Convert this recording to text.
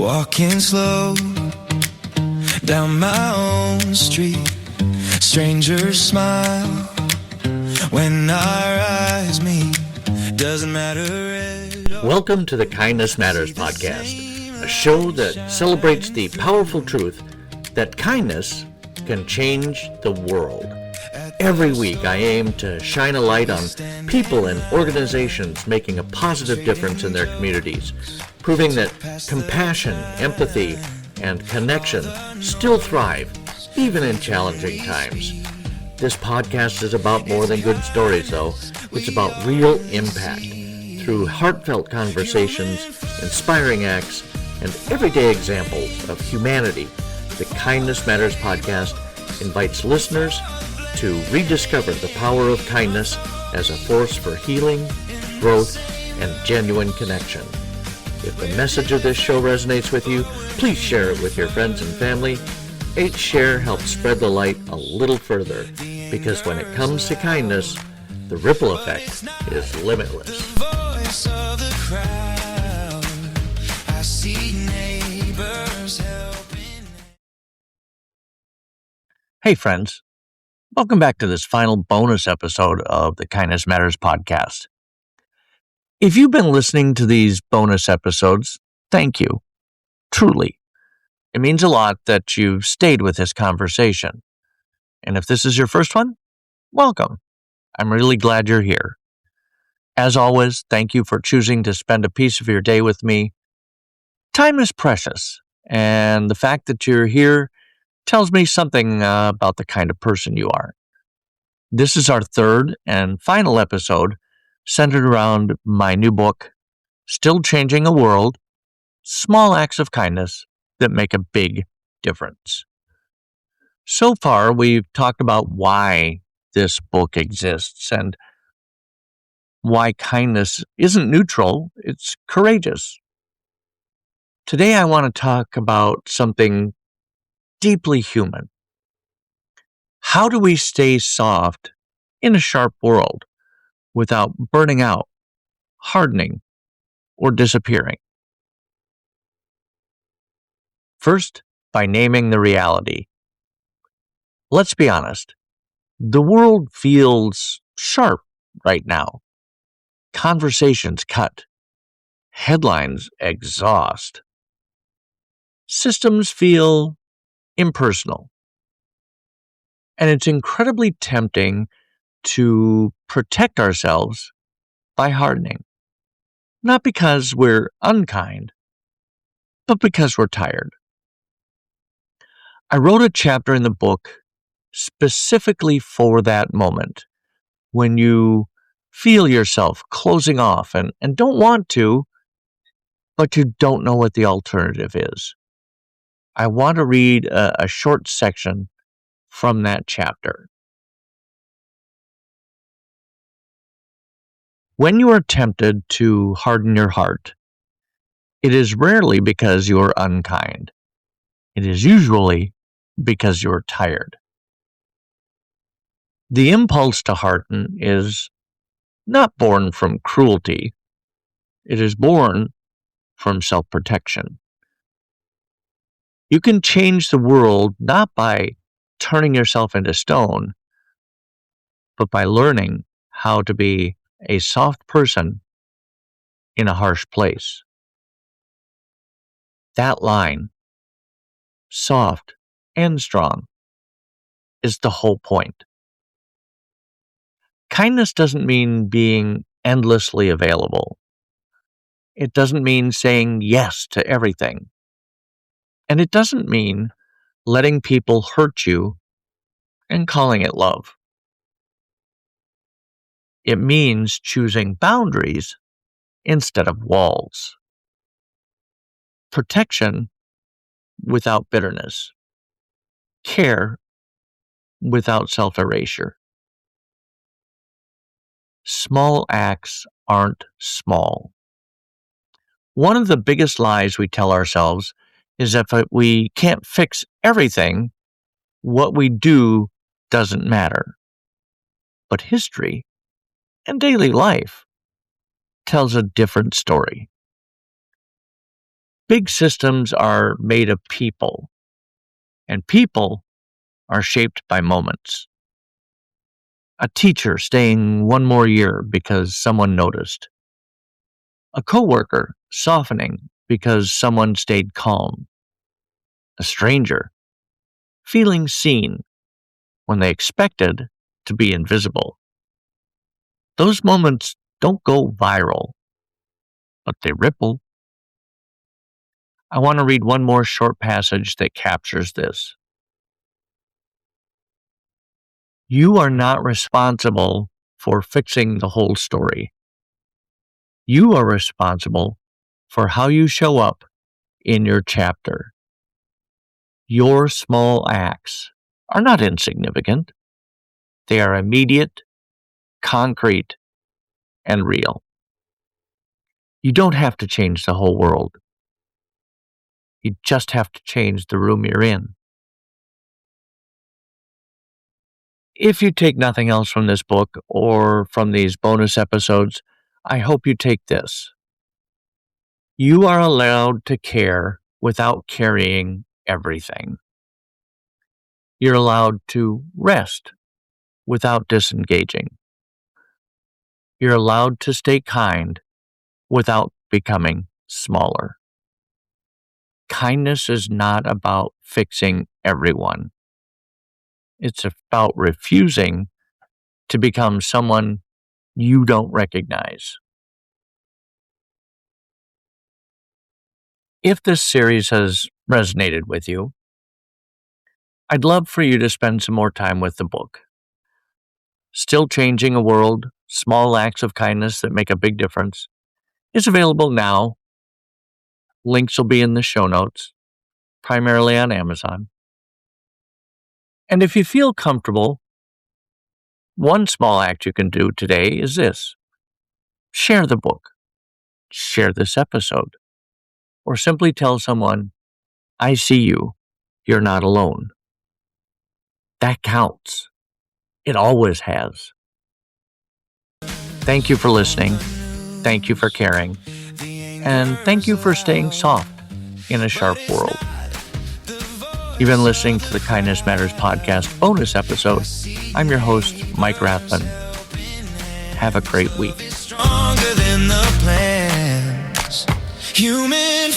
Walking slow down my own street. Strangers smile when our eyes meet. Doesn't matter at all. Welcome to the Kindness Matters podcast, a show that celebrates the powerful truth that kindness can change the world. Every week I aim to shine a light on people and organizations making a positive difference in their communities, proving that compassion, empathy, and connection still thrive, even in challenging times. This podcast is about more than good stories, though. It's about real impact. Through heartfelt conversations, inspiring acts, and everyday examples of humanity, the Kindness Matters podcast invites listeners to rediscover the power of kindness as a force for healing, growth, and genuine connection. If the message of this show resonates with you, please share it with your friends and family. Each share helps spread the light a little further, because when it comes to kindness, the ripple effect is limitless. Voice of the crowd. I see neighbors helping. Hey friends, welcome back to this final bonus episode of the Kindness Matters podcast. If you've been listening to these bonus episodes, thank you. Truly. It means a lot that you've stayed with this conversation. And if this is your first one, welcome. I'm really glad you're here. As always, thank you for choosing to spend a piece of your day with me. Time is precious, and the fact that you're here tells me something about the kind of person you are. This is our third and final episode centered around my new book, Still Changing a World, Small Acts of Kindness That Make a Big Difference. So far, we've talked about why this book exists and why kindness isn't neutral, it's courageous. Today, I want to talk about something deeply human. How do we stay soft in a sharp world without burning out, hardening, or disappearing? First, by naming the reality. Let's be honest. The world feels sharp right now. Conversations cut. Headlines exhaust. Systems feel impersonal. And it's incredibly tempting to protect ourselves by hardening. Not because we're unkind, but because we're tired. I wrote a chapter in the book specifically for that moment when you feel yourself closing off and don't want to, but you don't know what the alternative is. I want to read a short section from that chapter. When you are tempted to harden your heart, it is rarely because you are unkind. It is usually because you are tired. The impulse to harden is not born from cruelty. It is born from self-protection. You can change the world not by turning yourself into stone, but by learning how to be a soft person in a harsh place. That line, soft and strong, is the whole point. Kindness doesn't mean being endlessly available. It doesn't mean saying yes to everything. And it doesn't mean letting people hurt you and calling it love. It means choosing boundaries instead of walls. Protection without bitterness. Care without self-erasure. Small acts aren't small. One of the biggest lies we tell ourselves is that if we can't fix everything, what we do doesn't matter. But history and daily life tells a different story. Big systems are made of people, and people are shaped by moments. A teacher staying one more year because someone noticed. A coworker softening because someone stayed calm. A stranger feeling seen when they expected to be invisible. Those moments don't go viral, but they ripple. I want to read one more short passage that captures this. You are not responsible for fixing the whole story. You are responsible for how you show up in your chapter. Your small acts are not insignificant. They are immediate, concrete, and real. You don't have to change the whole world. You just have to change the room you're in. If you take nothing else from this book or from these bonus episodes, I hope you take this. You are allowed to care without carrying everything. You're allowed to rest without disengaging. You're allowed to stay kind without becoming smaller. Kindness is not about fixing everyone. It's about refusing to become someone you don't recognize. If this series has resonated with you, I'd love for you to spend some more time with the book. Still Changing a World, Small Acts of Kindness That Make a Big Difference is available now. Links will be in the show notes, primarily on Amazon. And if you feel comfortable, one small act you can do today is this. Share the book. Share this episode. Or simply tell someone, I see you. You're not alone. That counts. It always has. Thank you for listening. Thank you for caring. And thank you for staying soft in a sharp world. You've been listening to the Kindness Matters podcast bonus episode. I'm your host, Mike Rathman. Have a great week. Stronger than the plans. Human